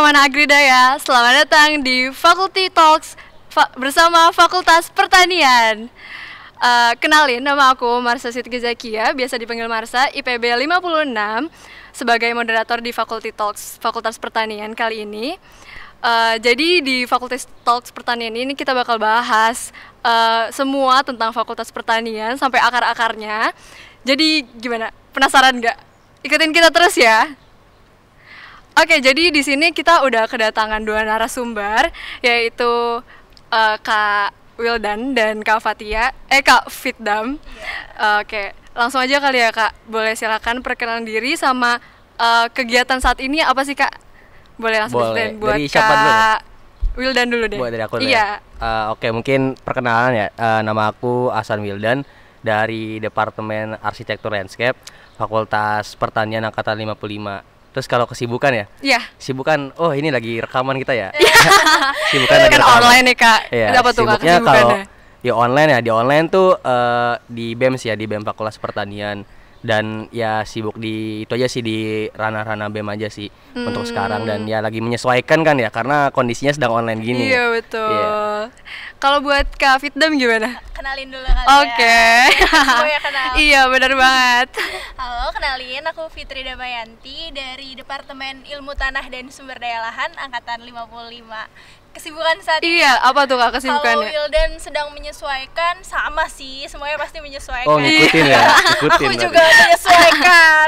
teman-teman Agridaya, selamat datang di Faculty Talks bersama Fakultas Pertanian. Kenalin, nama aku Marsha Siti Zakia, biasa dipanggil Marsha, IPB 56, sebagai moderator di Faculty Talks Fakultas Pertanian kali ini. Jadi di Fakultas Talks Pertanian ini kita bakal bahas semua tentang Fakultas Pertanian sampai akar-akarnya. Jadi gimana? Penasaran nggak? Ikutin kita terus ya. Oke, jadi di sini kita udah kedatangan dua narasumber, yaitu Kak Wildan dan Kak Fatia, Kak Fitdam. Oke, langsung aja kali ya Kak. Boleh silakan perkenalan diri sama kegiatan saat ini apa sih Kak? Boleh langsung Boleh. buat Dari siapa dulu? Wildan dulu deh. Buat dari aku dulu. Iya. Oke, mungkin perkenalan ya. Nama aku Ahsan Wildan dari Departemen Arsitektur Landscape Fakultas Pertanian Angkatan 55. Terus kalau kesibukan ya? Iya. Sibukan, oh ini lagi rekaman kita ya? Sibukan lagi Kan rekaman. online nih Kak. Iya, Apa tuh Kak sibuknya kalau kesibukannya? ya online ya, di online tuh di BEM sih ya, di BEM Fakultas Pertanian. Dan ya sibuk di itu aja sih, di ranah-ranah BEM aja sih untuk sekarang. Dan ya lagi menyesuaikan kan ya, karena kondisinya sedang online gini. Iya betul. Iya. Kalau buat Kak Fitdam gimana? Kenalin dulu kali Oke. ya. Gue ya kenal. Iya benar banget. Halo, kenalin aku Fitri Damayanti dari Departemen Ilmu Tanah dan Sumber Daya Lahan Angkatan 55. Kesibukan saat ini, Iya, apa tuh Kak kalau kesibukannya? Wildan sedang menyesuaikan, sama sih, semuanya pasti menyesuaikan. Oh ngikutin ya, ngikutin. Aku berarti. juga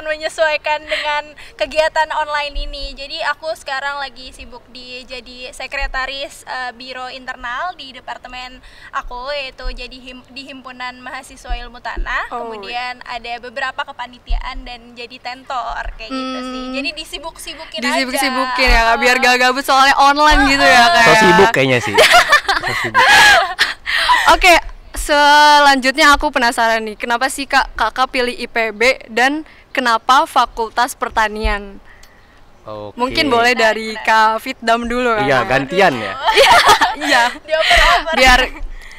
menyesuaikan dengan kegiatan online ini. Jadi aku sekarang lagi sibuk jadi sekretaris biro internal di departemen aku, yaitu jadi di himpunan mahasiswa ilmu tanah. Oh. Kemudian ada beberapa kepanitiaan dan jadi tentor kayak gitu sih. Jadi disibuk-sibukin aja. Disibuk-sibukin ya Kak, biar gak gabut soalnya online gitu ya Kak. So sibuk kayaknya sih. So sibuk. Oke, selanjutnya aku penasaran nih, kenapa sih Kakak pilih IPB dan kenapa Fakultas Pertanian? Oke. Mungkin boleh dari Kak Fitdam dulu ya. Iya, gantian ya. Iya. Dioper-oper. Biar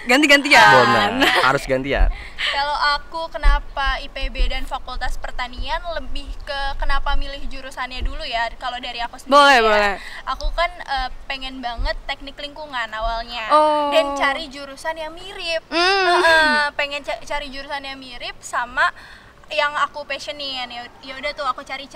ganti-gantian. Benar, harus gantian. Kalau aku kenapa IPB dan Fakultas Pertanian, lebih ke kenapa milih jurusannya dulu ya. Kalau dari aku sendiri Boleh, ya, boleh. aku kan pengen banget teknik lingkungan awalnya. Oh. Dan cari jurusan yang mirip. Pengen cari jurusan yang mirip sama yang aku passionin. Ya udah tuh aku cari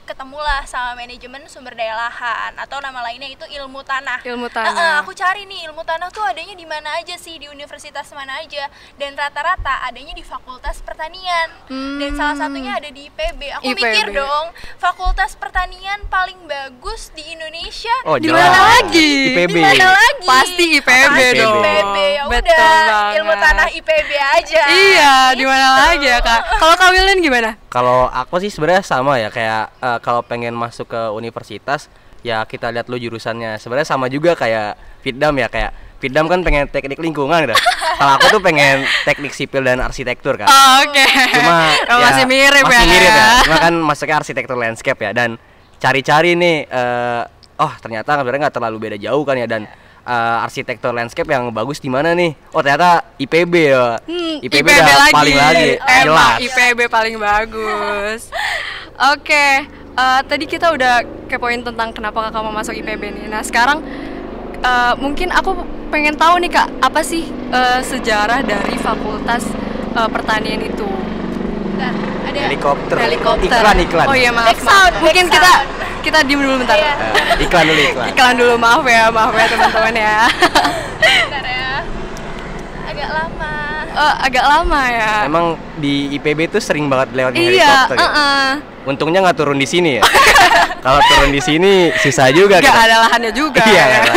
ketemulah sama manajemen sumber daya lahan, atau nama lainnya itu ilmu tanah. Ilmu tanah. Aku cari nih ilmu tanah tuh adanya di mana aja sih, di universitas mana aja, dan rata-rata adanya di Fakultas Pertanian. Dan salah satunya ada di IPB. Aku IPB. mikir dong, Fakultas Pertanian paling bagus di Indonesia. Oh, Di jelas. mana lagi? IPB. Di mana lagi? Pasti IPB Pasti dong. IPB. Ya Betul udah, banget. ilmu tanah IPB aja. Iya, di mana Gitu. lagi ya Kak? Kalau Kak Wildan gimana? Kalau aku sih sebenarnya sama ya, kayak kalau pengen masuk ke universitas ya kita lihat lu jurusannya. Sebenarnya sama juga kayak Fitdam ya, kayak Fitdam kan pengen teknik lingkungan gitu. Kalau aku tuh pengen teknik sipil dan arsitektur kan. Oh, oke. Cuma Oh, ya, masih mirip masih ya. mirip ya. Cuma kan masuknya arsitektur landscape ya, dan cari-cari nih ternyata sebenarnya nggak terlalu beda jauh kan ya, dan arsitektur landscape yang bagus di mana nih? Oh ternyata IPB ya. IPB udah paling lagi. Emang Jelas. IPB paling bagus. Oke, tadi kita udah kepoin tentang kenapa Kakak mau masuk IPB nih. Nah sekarang mungkin aku pengen tahu nih Kak, apa sih sejarah dari Fakultas Pertanian itu? Bentar, ada Helikopter. Helikopter. Iklan. Oh iya maaf. Back sound, Mungkin back sound. kita diem dulu bentar. Iya. Iklan dulu iklan. Iklan dulu, maaf ya teman-teman ya. Bentar ya. Agak lama. Agak lama ya. Emang di IPB tuh sering banget lewat Iya. helikopter. Ya? Untungnya nggak turun di sini ya. Kalau turun di sini susah juga. Gak kita. ada lahannya juga. Iya. ya. Iya.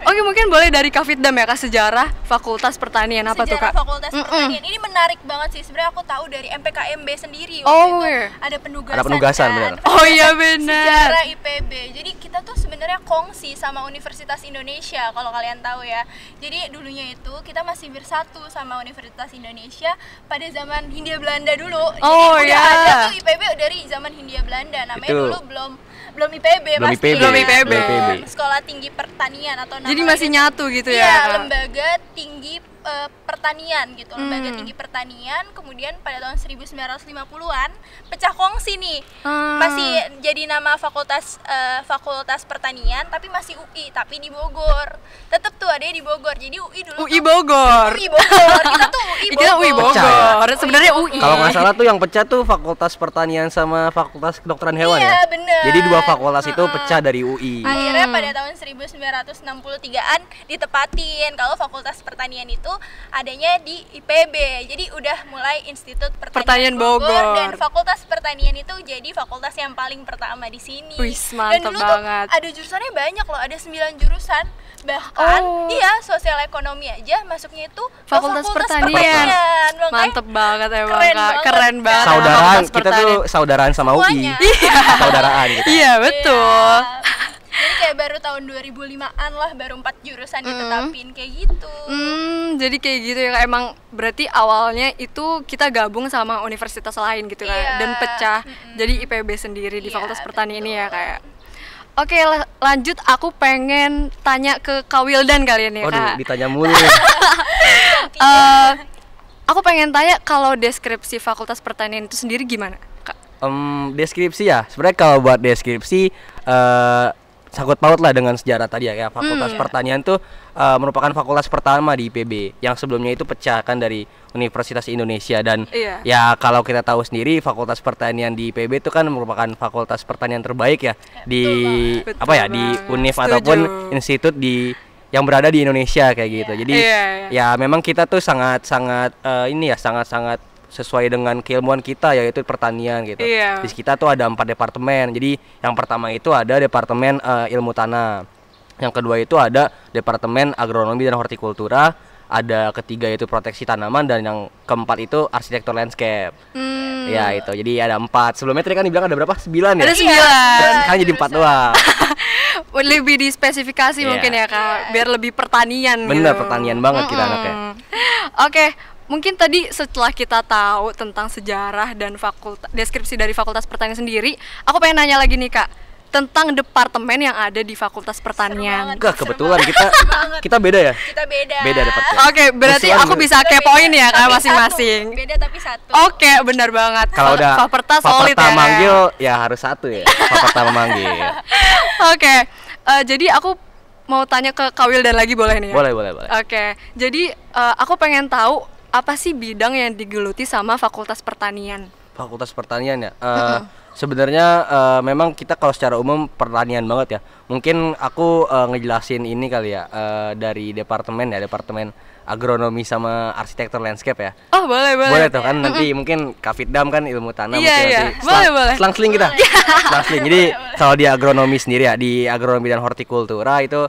Oke, mungkin boleh dari Kak Fitdam ya Kak, sejarah Fakultas Pertanian apa tuh Sejarah Kak? Fakultas Pertanian ini menarik banget sih. Sebenarnya aku tahu dari MPKMB sendiri. Oh, Waktu iya. itu ada penugasan. Ada penugasan, kan? benar. Oh iya benar. Sejarah IPB. Jadi kita tuh sebenarnya kongsi sama Universitas Indonesia, kalau kalian tahu ya. Jadi dulunya itu kita masih bersatu sama Universitas Indonesia pada zaman Hindia Belanda dulu. Oh, Jadi iya. udah ada tuh IPB dari zaman Hindia Belanda. Namanya Betul. dulu belum IPB Belum pasti. IPB. Belum IPB. Sekolah Tinggi Pertanian atau Jadi namanya masih nyatu gitu iya, ya Kak? Lembaga Tinggi pertanian gitu, lembaga tinggi pertanian. Kemudian pada tahun 1950-an pecah kongsi nih, masih jadi nama fakultas pertanian tapi masih UI, tapi di Bogor. Tetap tuh ada di Bogor. Jadi UI dulu UI Bogor. UI Bogor. Kita tuh UI Bogor. Kita UI Bogor. Sebenarnya UI. Kalau nggak salah tuh yang pecah tuh Fakultas Pertanian sama Fakultas Kedokteran Hewan iya, ya. Bener. Jadi dua fakultas itu pecah dari UI. Akhirnya pada tahun 1963-an ditepatin kalau Fakultas Pertanian itu adanya di IPB. Jadi udah mulai Institut Pertanian Bogor. Dan Fakultas Pertanian itu jadi fakultas yang paling pertama di sini. Wis, dan mantap dulu banget. tuh ada jurusannya banyak loh, ada 9 jurusan. Bahkan iya, sosial ekonomi aja masuknya itu ke Fakultas Pertanian. Makanya Mantep banget emang keren Kak. banget. Keren banget. Saudaraan, Fakultas kita Pertanian. tuh saudaraan sama Semuanya. UI. Saudaraan gitu. Iya, betul. Jadi kayak baru tahun 2005-an lah, baru 4 jurusan ditetapin kayak gitu. Jadi kayak gitu ya Kak. Emang berarti awalnya itu kita gabung sama universitas lain gitu kan, Iya. dan pecah jadi IPB sendiri di Iya, Fakultas Pertanian ini ya betul. kayak. Oke, lanjut aku pengen tanya ke Kak Wildan kalian ya Waduh, Kak. ditanya mulu nih. Aku pengen tanya kalau deskripsi Fakultas Pertanian itu sendiri gimana Kak? Deskripsi ya. Sebenarnya kalau buat deskripsi sangkut paut lah dengan sejarah tadi ya. Kayak Fakultas Pertanian tuh merupakan fakultas pertama di IPB yang sebelumnya itu pecah kan dari Universitas Indonesia dan Iya. ya kalau kita tahu sendiri Fakultas Pertanian di IPB itu kan merupakan fakultas pertanian terbaik ya di Betul apa ya di banget. UNIF Setuju. ataupun institut di yang berada di Indonesia kayak gitu. Jadi Iya. ya memang kita tuh sangat-sangat ini ya sangat-sangat sesuai dengan keilmuan kita yaitu pertanian gitu. Iya. Di kita tuh ada 4 departemen. Jadi yang pertama itu ada departemen ilmu tanah. Yang kedua itu ada departemen agronomi dan hortikultura. Ada ketiga itu proteksi tanaman dan yang keempat itu arsitektur landscape. Ya itu. Jadi ada 4. Sebelumnya tadi kan dibilang ada berapa? 9 ya? Ada 9. Kan jadi 4 doang. Lebih dispesifikasi Iya. mungkin ya Kak, biar lebih pertanian Bener, gitu. pertanian banget kita anaknya. Oke, mungkin tadi setelah kita tahu tentang sejarah dan deskripsi dari Fakultas Pertanian sendiri, aku pengen nanya lagi nih Kak, tentang departemen yang ada di Fakultas Pertanian. Enggak, kebetulan kita beda ya? Kita beda. Beda departemen. Oke, berarti Kebetulan aku gue- bisa kepoin ya Kak Tapi masing-masing. satu. Beda tapi satu. Oke, benar banget. Kalau udah Faperta solid ya. manggil ya harus satu ya. Faperta memanggil. Oke, jadi aku mau tanya ke Kak Wildan lagi boleh nih ya? Boleh. Oke, jadi aku pengen tahu apa sih bidang yang digeluti sama Fakultas Pertanian? Fakultas Pertanian ya. Sebenarnya memang kita kalau secara umum pertanian banget ya. Mungkin aku ngejelasin ini kali ya dari departemen agronomi sama arsitektur landscape ya. Oh, boleh. Boleh tuh kan nanti mungkin Kak Fiddam kan ilmu tanah Iya, mungkin iya. nanti Boleh. selang-seling kita. Selang-seling. Jadi kalau di agronomi sendiri ya, di agronomi dan hortikultura itu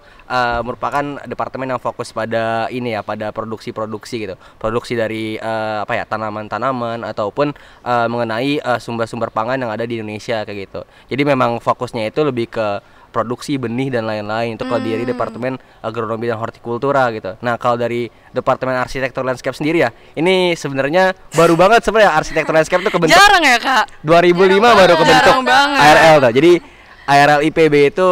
merupakan departemen yang fokus pada ini ya, pada produksi gitu. Produksi dari apa ya, tanaman-tanaman ataupun mengenai sumber-sumber pangan yang ada di Indonesia kayak gitu. Jadi memang fokusnya itu lebih ke produksi benih dan lain-lain. Itu kalau dari departemen agronomi dan hortikultura gitu. Nah, kalau dari departemen arsitektur landscape sendiri ya, ini sebenarnya baru banget sebenarnya arsitektur landscape itu kebentuk Jarang ya Kak? 2005 baru kebentuk Jarang banget. ARL tuh. Jadi ARL IPB itu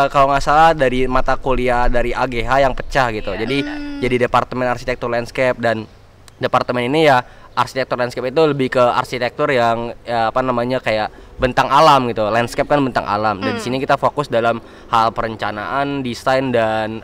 kalau nggak salah dari mata kuliah dari AGH yang pecah gitu. Jadi departemen arsitektur landscape dan departemen ini ya arsitektur landscape itu lebih ke arsitektur yang ya, apa namanya kayak bentang alam gitu. Landscape kan bentang alam. Dan di sini kita fokus dalam hal perencanaan, desain dan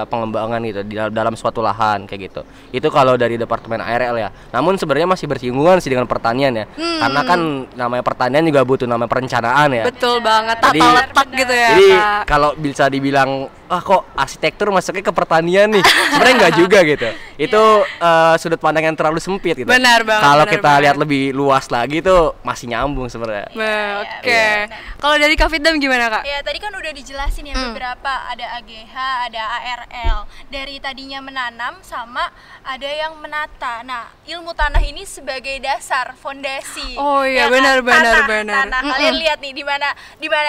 pengembangan gitu di dalam suatu lahan kayak gitu. Itu kalau dari departemen ARL ya. Namun sebenarnya masih bersinggungan sih dengan pertanian ya. Karena kan namanya pertanian juga butuh nama perencanaan ya. Betul banget, tata Jadi- letak gitu ya Jadi Kak. kalau bisa dibilang kok arsitektur masuknya ke pertanian nih, sebenarnya enggak juga gitu. Itu sudut pandang yang terlalu sempit gitu. Benar banget, Kalau benar kita banget. lihat lebih luas lagi tuh masih nyambung sebenarnya. Oke. Kalau dari Kak Fiddam gimana Kak? Ya tadi kan udah dijelasin ya beberapa, ada AGH, ada ARL. Dari tadinya menanam sama ada yang menata. Nah, ilmu tanah ini sebagai dasar, fondasi. Oh iya, Ya kan? benar. Tanah. Kalian lihat nih di mana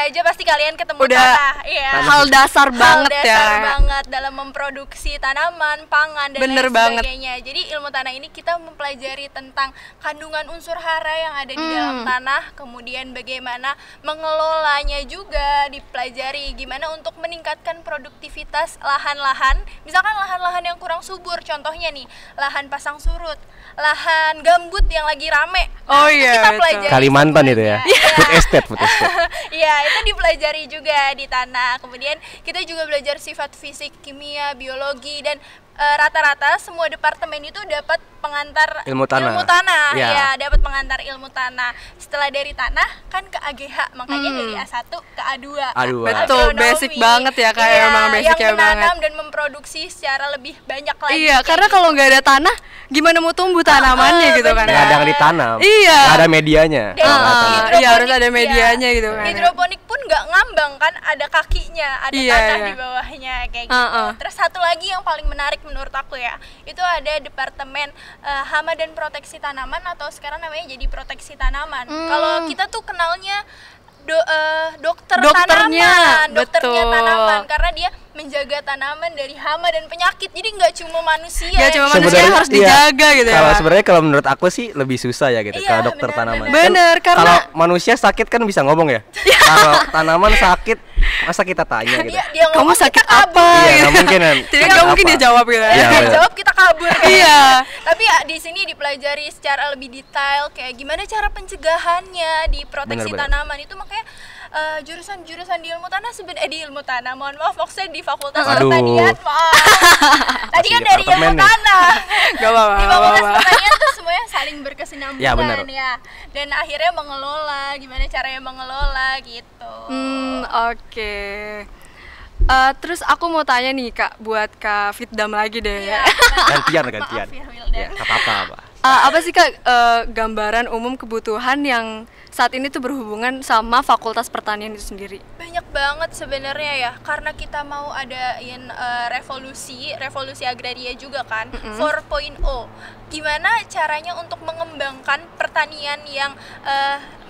aja pasti kalian ketemu Udah tanah. Iya. hal dasar banget banget ya. banget dalam memproduksi tanaman, pangan dan Bener lain banget. sebagainya. Jadi ilmu tanah ini kita mempelajari tentang kandungan unsur hara yang ada di dalam tanah, kemudian bagaimana mengelolanya juga dipelajari, gimana untuk meningkatkan produktivitas lahan-lahan. Misalkan lahan-lahan yang kurang subur, contohnya nih, lahan pasang surut, lahan gambut yang lagi rame. Oh Itu iya, kita betul. pelajari Kalimantan itu ya. semuanya. Food estate, food estate. Iya, itu dipelajari juga di tanah. Kemudian kita juga belajar sifat fisik, kimia, biologi, dan rata-rata semua departemen itu dapat pengantar Ilmu tanah. Ya. Ya, dapat pengantar ilmu tanah. Setelah dari tanah kan ke AGH, makanya dari A1 ke A2. A2. Betul, Agronomi. basic banget ya, Kak, Iya, emang basicnya yang menanam banget. dan memproduksi secara lebih banyak lagi. Iya, kayak karena gitu. kalau nggak ada tanah, gimana mau tumbuh tanamannya gitu kan? Nggak ada yang ditanam. Iya. Nggak ada medianya. Dan Kalau nggak tanam. hidroponik, Iya, harus ada medianya gitu kan. Hidroponik pun nggak ngambang kan, ada kakinya, ada Iya, tanah iya. di bawahnya kayak gitu. Terus satu lagi yang paling menarik menurut aku ya, itu ada departemen hama dan proteksi tanaman, atau sekarang namanya jadi proteksi tanaman. Kalau kita tuh kenalnya Dokternya, dokternya betul. tanaman, karena dia menjaga tanaman dari hama dan penyakit. Jadi nggak cuma manusia. Nggak cuma manusia Sebenarnya harus iya. dijaga gitu ya. Kalau Pak. sebenarnya kalau menurut aku sih lebih susah ya gitu. Iya, Kalau dokter benar, tanaman. benar. Kan Karena- kalau manusia sakit kan bisa ngomong ya. Kalau tanaman sakit masa kita tanya gitu. Dia, dia Kamu ngomong, sakit kita kabur. apa? Iya, nggak mungkin kan. Tidak, Sakit nggak mungkin apa? dia jawab gitu. Iya, Dia benar. jawab kita kabur. Iya. Tapi ya di sini dipelajari secara lebih detail kayak gimana cara pencegahannya di proteksi Benar-benar. tanaman itu. Makanya jurusan-jurusan di ilmu tanah sebenarnya di ilmu tanah, mohon maaf, maksudnya di Fakultas Aduh. Pertanian, maaf. Tadi kan Masih dari ilmu departemen nih. tanah. Gak apa-apa. Di nggak Fakultas apa-apa. Pertanian tuh semuanya saling berkesinambungan Ya, benar. ya. Dan akhirnya mengelola, gimana caranya mengelola gitu. Oke. Terus aku mau tanya nih Kak, buat Kak Fitdam lagi deh. Iya, Gantian. maaf ya Wildan. Ya, nggak apa-apa. Apa sih Kak gambaran umum kebutuhan yang saat ini tuh berhubungan sama Fakultas Pertanian itu sendiri? Banyak banget sebenarnya ya, karena kita mau adain revolusi agraria juga kan, 4.0. Gimana caranya untuk mengembangkan pertanian yang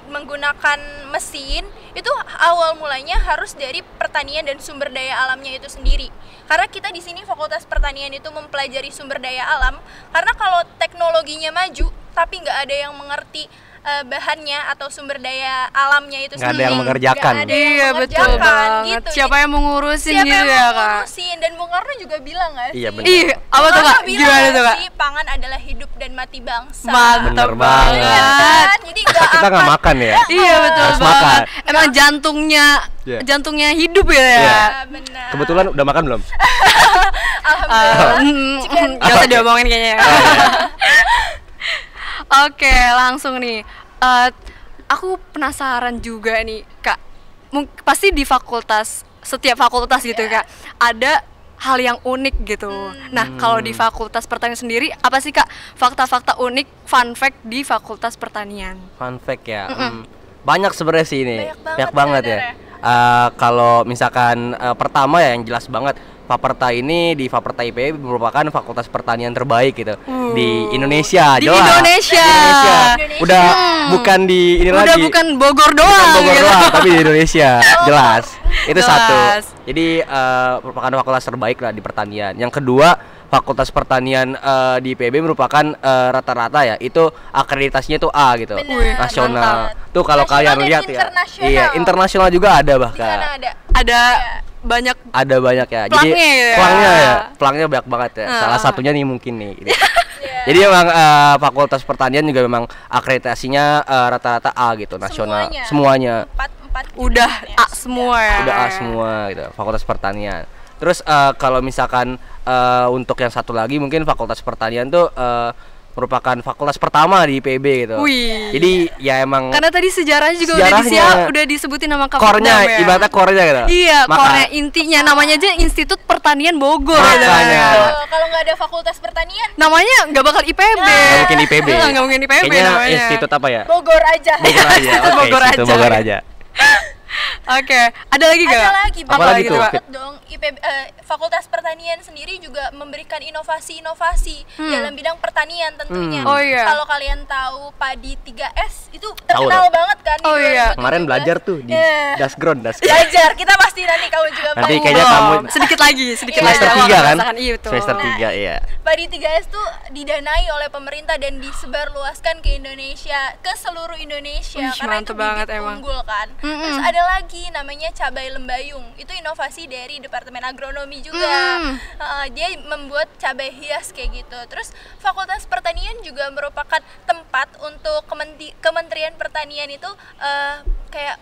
menggunakan mesin, itu awal mulanya harus dari pertanian dan sumber daya alamnya itu sendiri. Karena kita di sini Fakultas Pertanian itu mempelajari sumber daya alam, karena kalau teknologinya maju tapi nggak ada yang mengerti bahannya atau sumber daya alamnya itu Nggak ada sendiri, yang mengerjakan. nggak ada yang Iya betul mengerjakan, banget. gitu. Siapa yang mengurusin Siapa gitu yang ya mau Kak? ngurusin? Dan Bung Karno juga bilang nggak sih? Iya, benar. Ih, apa tuh Bung Kak? Karno bilang Gimana nggak tuh Kak? sih, pangan adalah hidup dan mati bangsa. Mantap Bener banget. Iya kan? Jadi Masa kita nggak makan ya? Iya betul Harus banget. makan. Emang jantungnya Iya. jantungnya hidup ya. Iya. Ya, benar. Kebetulan udah makan belum? Alhamdulillah. Gak usah diomongin kayaknya ya. Oke, langsung nih. Aku penasaran juga nih, Kak. Pasti di setiap fakultas gitu, Kak, ada hal yang unik gitu. Nah, kalau di Fakultas Pertanian sendiri, apa sih Kak fakta-fakta unik, fun fact di Fakultas Pertanian? Fun fact ya. Banyak sebenarnya sih ini. Banyak banget Banyak ya. Kalau misalkan pertama ya yang jelas banget, Faperta ini di Faperta IPB merupakan fakultas pertanian terbaik gitu di Indonesia. Di jelas. Indonesia. Di Indonesia. Indonesia. Udah bukan di ini Udah lagi. bukan Bogor doang. Bukan Bogor gitu. doang, tapi di Indonesia. Jelas. Itu Jelas. satu. Jadi merupakan fakultas terbaik lah di pertanian. Yang kedua, fakultas pertanian di IPB merupakan rata-rata ya itu akreditasinya tuh A gitu. Benar, Wih, Nasional. mantap. Tuh kalau Nasional kalian dan lihat ya. internasional. Iya, internasional juga ada Di bahkan. mana ada? Ada banyak Ada banyak ya. Pelangnya ya. pelangnya ya. Pelangnya banyak banget ya. Salah satunya nih mungkin nih. Jadi memang fakultas pertanian juga memang akreditasinya rata-rata A gitu, nasional. Semuanya. Empat udah ya. A semua ya. Udah A semua gitu, fakultas pertanian. Terus kalau misalkan untuk yang satu lagi mungkin fakultas pertanian tuh merupakan fakultas pertama di IPB gitu. Wih. Jadi ya emang Karena tadi sejarahnya juga Sejarahnya, udah disebutin nama Kak core-nya, Fitdam ya. ibaratnya core-nya gitu. Iya, Maka- core intinya namanya aja Institut Pertanian Bogor gitu. Makanya. Kalau nggak ada fakultas pertanian, Namanya nggak bakal IPB. Nggak mungkin IPB. Nggak mungkin IPB Kayaknya namanya. institut apa ya? Bogor aja. Bogor aja. Oke, Bogor institut aja. Bogor aja. Oke, ada lagi gak? Ada lagi, Apa lagi tuh, banget Fit? dong. Fakultas Pertanian sendiri juga memberikan inovasi-inovasi dalam bidang pertanian tentunya. Oh iya. Kalau kalian tahu padi 3S itu terkenal dong. banget kan di Oh iya. 2017. Kemarin belajar tuh di Iya. Dasground. Belajar, kita pasti nanti kamu juga Nanti tahu. kayaknya kamu sedikit lagi semester Iya, 3 kan? merasakan, iya, betul. Semester 3 iya. Padi 3S tuh didanai oleh pemerintah dan disebarluaskan ke Indonesia, ke seluruh Indonesia. Wih, karena itu mantep banget bibit emang. unggul kan. Terus ada lagi namanya cabai lembayung. Itu inovasi dari Departemen Agronomi juga. Dia membuat cabai hias kayak gitu. Terus Fakultas Pertanian juga merupakan tempat untuk Kementerian Pertanian itu kayak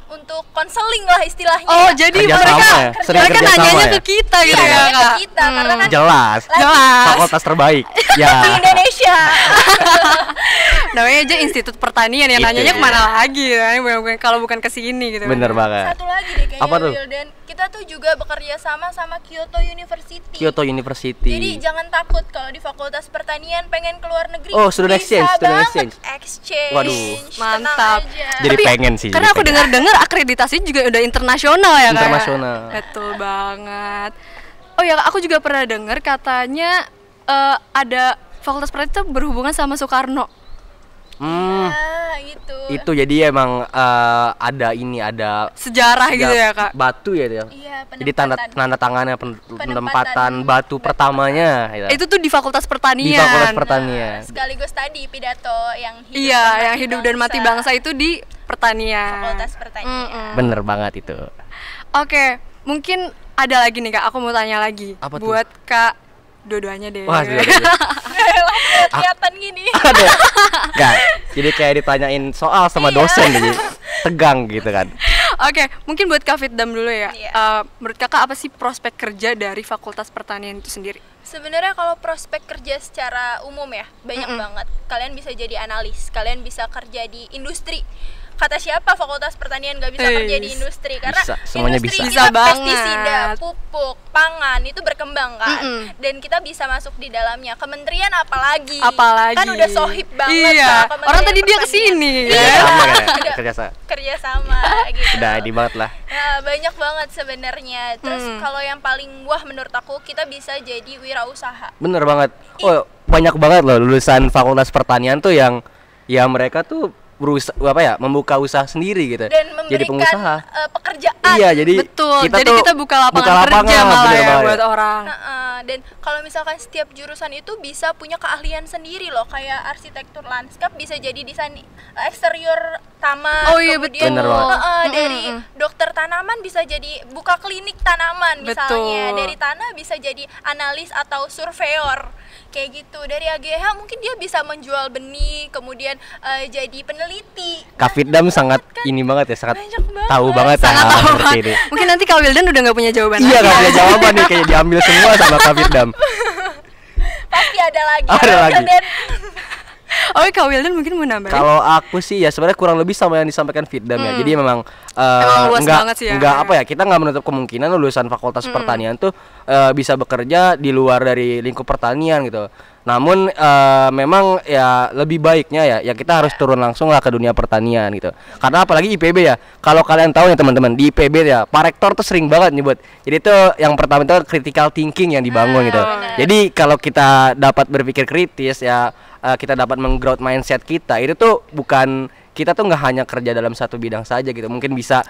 untuk konseling lah istilahnya. Oh, jadi Kerja mereka sama ya? Sering mereka kerja sama nanyanya ya? ke kita gitu Iya, ya, nanya ke Kak. kita, karena kan Jelas. Jelas. Fakultas terbaik. Ya. di Indonesia. Namanya aja Institut Pertanian ya, Itu nanyanya dia. kemana lagi ya? Kalau bukan ke sini gitu. Bener banget. Satu lagi deh kayaknya, Apa tuh? Wildan. Kita tuh juga bekerja sama Kyoto University. Kyoto University. Jadi jangan takut kalau di Fakultas Pertanian pengen keluar negeri. Oh, student exchange, Bisa student banget exchange. exchange. Waduh. Tenang Mantap. aja. Jadi pengen sih. Karena aku dengar-dengar akreditasi juga udah internasional ya, Kak. Internasional. Betul banget. Oh ya, aku juga pernah dengar katanya ada Fakultas Pertanian itu berhubungan sama Soekarno. Nah, itu. Itu jadi emang ada Sejarah gitu ya, Kak. batu ya dia. Iya, Jadi tanda tangannya penempatan batu pertamanya gitu. Itu tuh di Fakultas Pertanian. Di Fakultas Pertanian. Sekaligus tadi pidato yang hidup Iya, dan yang hidup dan mati bangsa itu di pertanian. Fakultas Pertanian. Bener banget itu. Oke, mungkin ada lagi nih, Kak. Aku mau tanya lagi. Apa tuh? Buat Kak dua-duanya deh. Wah, Kelihatan gini. ada. Enggak. Jadi kayak ditanyain soal sama Iya. dosen jadi tegang gitu kan. Oke, mungkin buat Kak Fitdam dulu ya. Iya. Menurut Kakak apa sih prospek kerja dari Fakultas Pertanian itu sendiri? Sebenarnya kalau prospek kerja secara umum ya banyak banget. Kalian bisa jadi analis, kalian bisa kerja di industri. Kata siapa Fakultas Pertanian nggak bisa kerja di industri? Karena Bisa, semuanya industri bisa. kita Bisa banget. pestisida, pupuk, pangan itu berkembang kan, dan kita bisa masuk di dalamnya. Kementerian apalagi? Apalagi. Kan udah sohib banget. Iya. sama Kementerian Orang tadi dia Pertanian. kesini. Iya. Sama kan ya? Udah Kerja sama gitu. Udah di banget lah. Nah, banyak banget sebenarnya. Terus kalau yang paling wah menurut aku, kita bisa jadi wirausaha. Bener banget. Oh, banyak banget loh lulusan Fakultas Pertanian tuh yang ya mereka tuh membuka usaha sendiri gitu. Dan jadi memberikan pengusaha. pekerjaan. Iya, jadi Betul. kita Jadi tuh kita buka lapangan kerja bener malah ya banget. buat orang. Dan kalau misalkan setiap jurusan itu bisa punya keahlian sendiri loh, kayak arsitektur lanskap bisa jadi desain eksterior taman. Oh iya, kemudian betul. Bener banget. dari dokter tanaman bisa jadi buka klinik tanaman misalnya. Betul. Dari tanah bisa jadi analis atau surveyor kayak gitu. Dari AGH mungkin dia bisa menjual benih, kemudian jadi peneliti. Kak Fitdam sangat ini banget ya, sangat Banyak banget. tahu banget Sangat hal tahu seperti banget. ini. Mungkin nanti Kak Wildan udah nggak punya jawaban Iya, lagi. gak punya jawaban nih, kayak diambil semua sama Kak Fitdam. Pasti ada lagi. Ada lagi. Dan Oh, Kak Wildan mungkin mau nambahin? Kalau aku sih ya sebenarnya kurang lebih sama yang disampaikan Fitdam ya. Jadi memang Emang luas enggak, banget sih ya. enggak apa ya, kita nggak menutup kemungkinan lulusan Fakultas Pertanian tuh bisa bekerja di luar dari lingkup pertanian gitu. Namun memang ya lebih baiknya ya kita harus turun langsung lah ke dunia pertanian gitu. Karena apalagi IPB ya. Kalau kalian tahu ya teman-teman, di IPB ya Pak Rektor tuh sering banget nyebut. Jadi itu yang pertama itu critical thinking yang dibangun gitu. Jadi kalau kita dapat berpikir kritis ya, kita dapat meng-growth mindset kita, itu tuh bukan kita tuh nggak hanya kerja dalam satu bidang saja gitu, mungkin bisa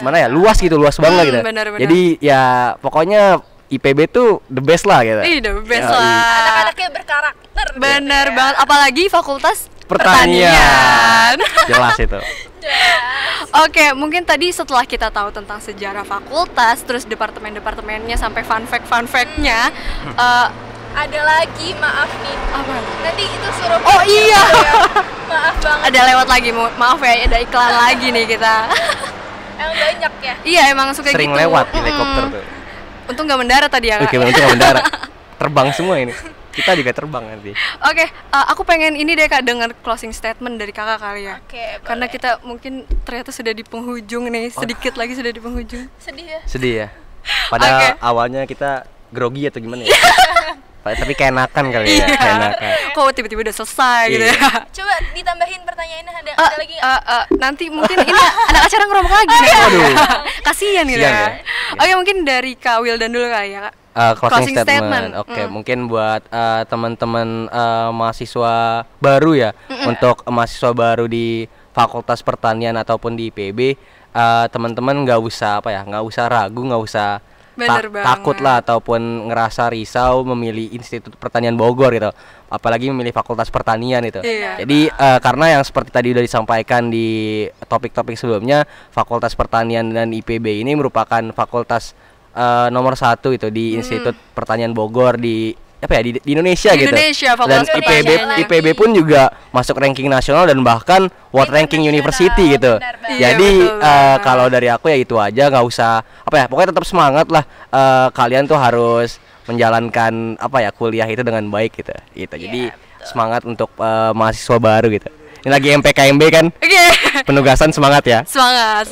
mana ya, luas gitu, luas banget gitu. benar. Jadi ya pokoknya IPB tuh the best lah gitu. Ih, the best Ya, lah. anak-anaknya berkarakter. Bener gitu ya. banget, apalagi Fakultas Pertanian. Jelas itu. Oke, mungkin tadi setelah kita tahu tentang sejarah fakultas, terus departemen-departemennya sampai fun fact-nya, Ada lagi, maaf nih. apa? Nanti itu suruh. Oh iya. Maaf banget. Ada lewat lagi, maaf ya, ada iklan lagi nih kita. Yang banyak ya. Iya, emang suka Sering gitu. lewat helikopter tuh. Untung nggak mendarat tadi ya, Kak. Oke, untung nggak mendarat. Terbang semua ini. Kita juga terbang nanti. Oke, aku pengen ini deh Kak, dengar closing statement dari Kakak kali ya. Oke, Karena boleh. kita mungkin ternyata sudah di penghujung nih, sedikit lagi sudah di penghujung. Sedih ya. Sedih ya. Padahal Oke. awalnya kita grogi atau gimana ya? Tapi keenakan kali ya, keenakan. Kok tiba-tiba udah selesai gitu ya. Coba ditambahin pertanyaannya, ada lagi nggak? Nanti mungkin ini anak acara ngerobok lagi nih. Waduh. Kasian gitu Kasian ya. ya. Oke, mungkin dari Kak Wildan dulu kali ya, Kak. Closing statement. Oke, mungkin buat teman-teman mahasiswa baru ya, untuk mahasiswa baru di Fakultas Pertanian ataupun di IPB, teman-teman nggak usah ragu, nggak usah takut lah ataupun ngerasa risau memilih Institut Pertanian Bogor gitu, apalagi memilih Fakultas Pertanian itu. Jadi karena yang seperti tadi udah disampaikan di topik-topik sebelumnya, Fakultas Pertanian dan IPB ini merupakan fakultas nomor 1 itu di Institut Pertanian Bogor di Indonesia di gitu. Indonesia, Dan IPB pun juga masuk ranking nasional dan bahkan world ranking university gitu. Jadi kalau dari aku ya itu aja, nggak usah pokoknya tetap semangat lah. Kalian tuh harus menjalankan kuliah itu dengan baik gitu. Jadi semangat untuk mahasiswa baru gitu. Ini lagi MPKMB kan? Penugasan semangat ya. Semangat.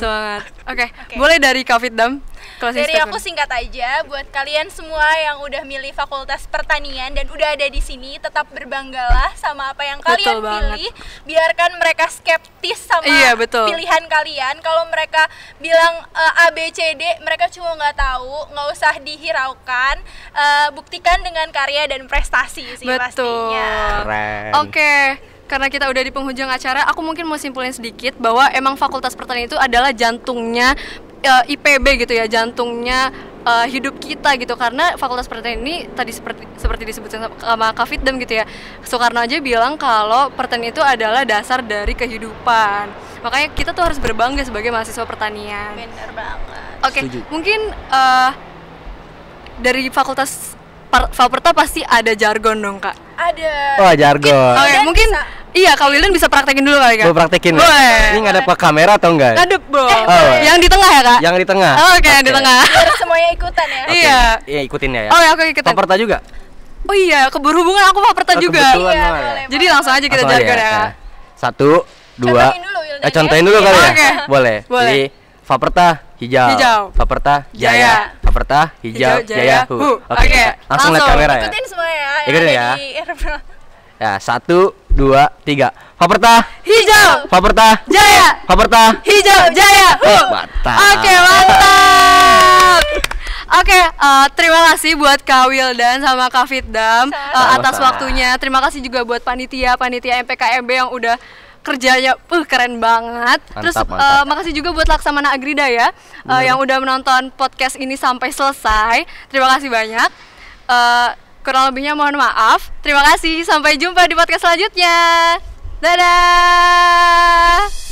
Oke. Boleh dari Kak Fiddam. Dari aku singkat aja, buat kalian semua yang udah milih Fakultas Pertanian dan udah ada di sini, tetap berbanggalah sama apa yang kalian pilih. Biarkan mereka skeptis sama pilihan kalian. Kalau mereka bilang A, B, C, D, mereka cuma nggak tahu, nggak usah dihiraukan. Buktikan dengan karya dan prestasi sih pastinya. Keren. Oke. Karena kita udah di penghujung acara, aku mungkin mau simpulin sedikit bahwa emang Fakultas Pertanian itu adalah jantungnya IPB gitu ya, jantungnya hidup kita gitu. Karena Fakultas Pertanian ini tadi seperti disebutkan sama Kak Fiddam gitu ya, Soekarno aja bilang kalau pertanian itu adalah dasar dari kehidupan. Makanya kita tuh harus berbangga sebagai mahasiswa pertanian. Bener banget. Oke, mungkin dari Fakultas Faperta pasti ada jargon dong, Kak. Ada. Oh, jargon. Oke, mungkin iya, Kak Wildan bisa praktekin dulu kali, Kak. Gue praktekin. Boleh. Ini ngadep ke kamera atau enggak? Ngadep, Bro. Yang di tengah ya, Kak? Yang di tengah. Oke, di tengah. Biar semuanya ikutan ya. Iya. Iya, ikutin ya. Oh, ya, aku ikutin. Faperta juga? Oh iya, berhubungan aku Faperta juga. Iya, boleh. Jadi langsung aja kita jargon ya, Kak. 1, 2. Contohin dulu, Wildan. Contohin dulu kali ya. Oke. Boleh. Jadi Faperta hijau. Faperta jaya. Faperta hijau jaya. Oke. Langsung lihat kamera ya. Ikutin semua ya. Ikutin ya. Ya, 1, 2, 3. Faperta hijau. Faperta jaya. Faperta hijau jaya. Mantap. Oke, mantap. Oke, terima kasih buat Kak Wildan sama Kak Fiddam atas waktunya. Terima kasih juga buat panitia MPKMB yang udah kerjanya keren banget. Terus makasih juga buat Laksamana Agrida ya, yang udah menonton podcast ini sampai selesai. Terima kasih banyak. Kurang lebihnya mohon maaf. Terima kasih. Sampai jumpa di podcast selanjutnya. Dadah.